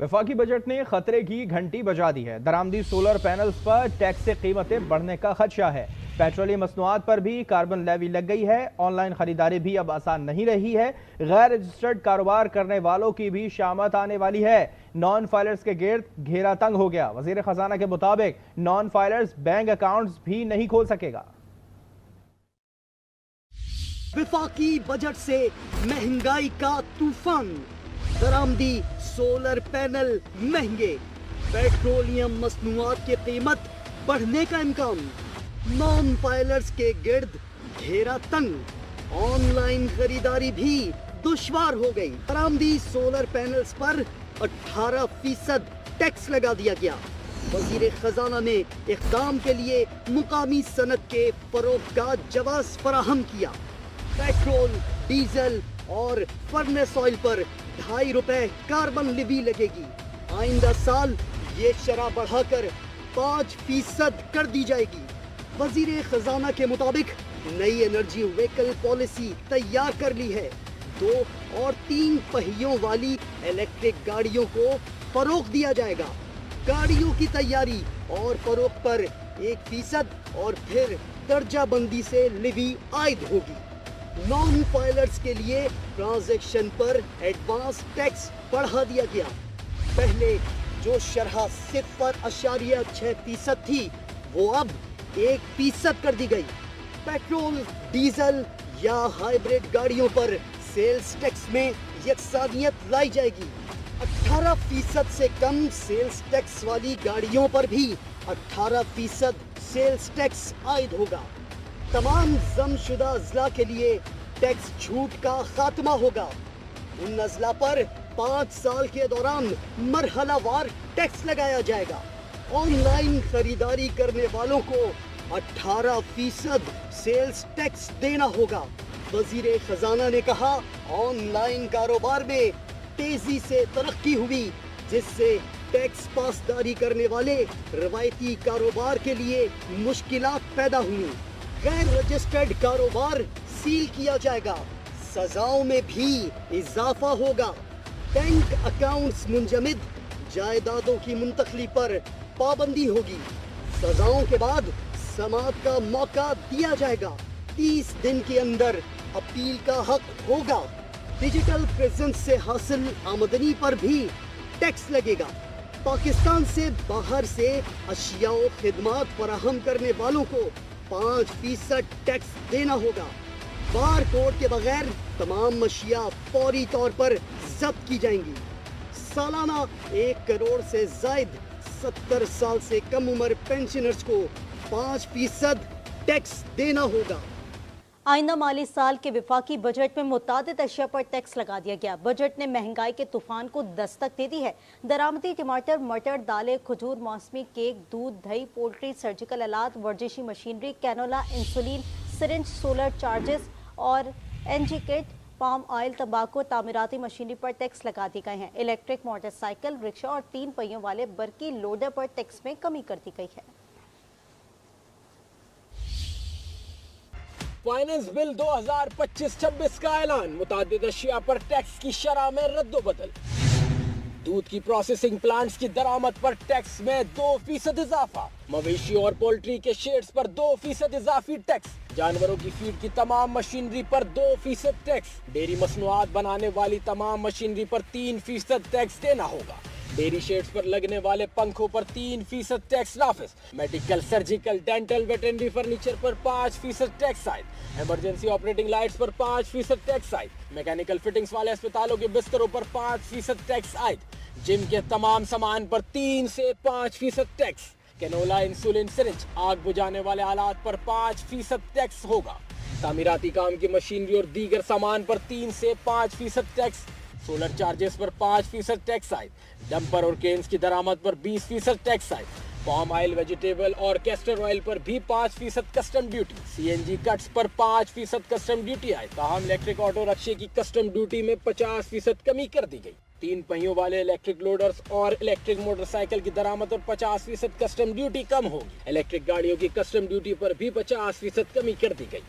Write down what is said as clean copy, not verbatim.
وفاقی بجٹ نے خطرے کی گھنٹی بجا دی ہے۔ درآمدی سولر پینلز پر ٹیکس سے قیمتیں بڑھنے کا خدشہ ہے۔ پیٹرولیم مصنوعات پر بھی کاربن لیوی لگ گئی ہے۔ آن لائن خریداری بھی اب آسان نہیں رہی ہے۔ غیر رجسٹرڈ کاروبار کرنے والوں کی بھی شامت آنے والی ہے۔ نان فائلرز کے گرد گھیرا تنگ ہو گیا۔ وزیر خزانہ کے مطابق نان فائلرز بینک اکاؤنٹس بھی نہیں کھول سکے گا۔ وفاقی بجٹ سے مہنگائی کا طوفان، درآمدی سولر پینل مہنگے، پیٹرولیم مصنوعات کی قیمت بڑھنے کا امکان، نان فائلرز کے گرد گھیرا تنگ، آن لائن خریداری بھی دشوار ہو گئی۔ درآمدی سولر پینلز پر 18% ٹیکس لگا دیا گیا۔ وزیر خزانہ نے اقدام کے لیے مقامی صنعت کے فروغ کا جواز فراہم کیا۔ پیٹرول، ڈیزل اور فرنس آئل پر 2.5 روپے کاربن لیوی لگے گی۔ آئندہ سال یہ شرح بڑھا کر 5% کر دی جائے گی۔ وزیر خزانہ کے مطابق نئی انرجی وہیکل پالیسی تیار کر لی ہے۔ 2 اور 3 پہیوں والی الیکٹرک گاڑیوں کو فروغ دیا جائے گا۔ گاڑیوں کی تیاری اور فروغ پر 1% اور پھر درجہ بندی سے لیوی عائد ہوگی۔ نان فائلرز کے لیے ٹرانزیکشن پر ایڈوانس ٹیکس بڑھا دیا گیا۔ پہلے جو شرح 0.6% تھی وہ اب 1% کر دی گئی۔ پیٹرول، ڈیزل یا ہائیبریڈ گاڑیوں پر سیلز ٹیکس میں یکسانیت لائی جائے گی۔ 18% سے کم سیلز ٹیکس والی گاڑیوں پر بھی 18% سیلز ٹیکس عائد ہوگا۔ تمام ضم شدہ اضلاع کے لیے ٹیکس چھوٹ کا خاتمہ ہوگا۔ ان اضلاع پر 5 سال کے دوران مرحلہ وار ٹیکس لگایا جائے گا۔ آن لائن خریداری کرنے والوں کو 18% سیلز ٹیکس دینا ہوگا۔ وزیر خزانہ نے کہا آن لائن کاروبار میں تیزی سے ترقی ہوئی، جس سے ٹیکس پاسداری کرنے والے روایتی کاروبار کے لیے مشکلات پیدا ہوئی۔ غیر رجسٹرڈ کاروبار سیل کیا جائے گا۔ سزاؤں میں بھی اضافہ ہوگا۔ بینک اکاؤنٹس منجمد، جائیدادوں کی منتقلی پر پابندی ہوگی۔ سزاؤں کے بعد سماعت کا موقع دیا جائے گا۔ 30 دن کے اندر اپیل کا حق ہوگا۔ ڈیجیٹل پریزنس سے حاصل آمدنی پر بھی ٹیکس لگے گا۔ پاکستان سے باہر سے اشیاء و خدمات فراہم کرنے والوں کو 5% ٹیکس دینا ہوگا۔ بار کوڈ کے بغیر تمام اشیاء فوری طور پر ضبط کی جائیں گی۔ سالانہ 1 کروڑ سے زائد 70 سال سے کم عمر پینشنرز کو 5% ٹیکس دینا ہوگا۔ آئندہ مالی سال کے وفاقی بجٹ میں متعدد اشیاء پر ٹیکس لگا دیا گیا۔ بجٹ نے مہنگائی کے طوفان کو دستک دے دی ہے۔ درآمدی ٹماٹر، مٹر، دالیں، کھجور، موسمی کیک، دودھ، دہی، پولٹری، سرجیکل آلات، ورزشی machinery, canola, insulin, syringe, solar chargers اور N G kit, palm oil, تمباکو، تعمیراتی مشینری پر ٹیکس لگا دی گئے ہیں۔ الیکٹرک موٹر سائیکل، رکشہ اور 3 پہیوں والے برقی لوڈر پر ٹیکس میں کمی کر دی گئی ہے۔ فائنانس بل 2025-26 کا اعلان، متعدد اشیاء پر ٹیکس کی شرح میں رد و بدل۔ دودھ کی پروسیسنگ پلانٹس کی درآمد پر ٹیکس میں 2% اضافہ، مویشی اور پولٹری کے شیڈز پر 2% اضافی ٹیکس، جانوروں کی فیڈ کی تمام مشینری پر 2% ٹیکس، ڈیری مصنوعات بنانے والی تمام مشینری پر 3% ٹیکس دینا ہوگا، ڈیری شیڈز پر لگنے والے پنکھوں پر 3% ٹیکس نافذ، medical, surgical, dental, veterinary furniture پر 5% ٹیکس عائد، ایمرجنسی آپریٹنگ لائٹس پر 5% ٹیکس عائد، میکینیکل فٹنگز والے اسپتالوں کے بستروں پر 5% ٹیکس عائد، جم کے تمام سامان پر 3 سے 5% ٹیکس، کینولا، انسولین، سرنج، آگ بجھانے والے آلات پر 5% ٹیکس ہوگا، تعمیراتی کام کی مشینری اور دیگر سامان پر 3 سے 5% ٹیکس، سولر چارجز پر 5% ٹیکس عائد، ڈمپر اور کینز کی درآمد پر 20% ٹیکس عائد، پام آئل، ویجیٹیبل اور کیسٹر آئل پر بھی 5% کسٹم ڈیوٹی، سی این جی کٹس پر 5% کسٹم ڈیوٹی عائد، تاہم الیکٹرک آٹو رکشے کی کسٹم ڈیوٹی میں 50% کمی کر دی گئی۔ 3 پہیوں والے الیکٹرک لوڈرز اور الیکٹرک موٹر سائیکل کی درآمد پر 50% کسٹم ڈیوٹی کم ہوگی۔ الیکٹرک گاڑیوں کی کسٹم ڈیوٹی پر بھی 50% کمی کر دی گئی۔